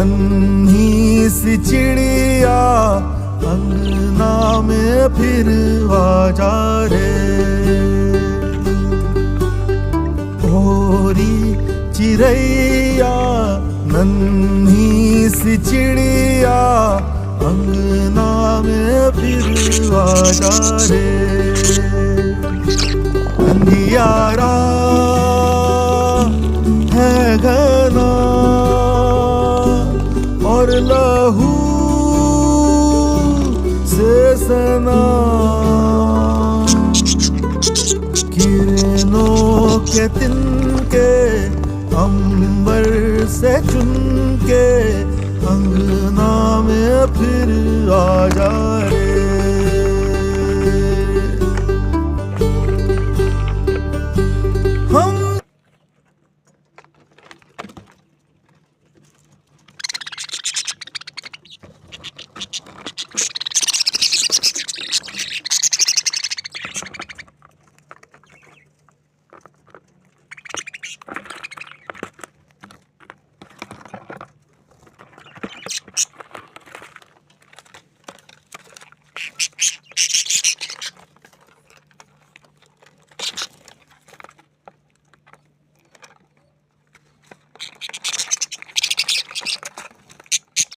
नन्ही सी चिड़िया अंगना में फिर आ जा रे। भोरी चिड़ैया नन्ही सी चिड़िया अंगना में फिर आ जा रे। अंधियारा है घना और लहू से सना, किरणों के तिनके अंबर से चुनके अंगना में फिर आ जा रे।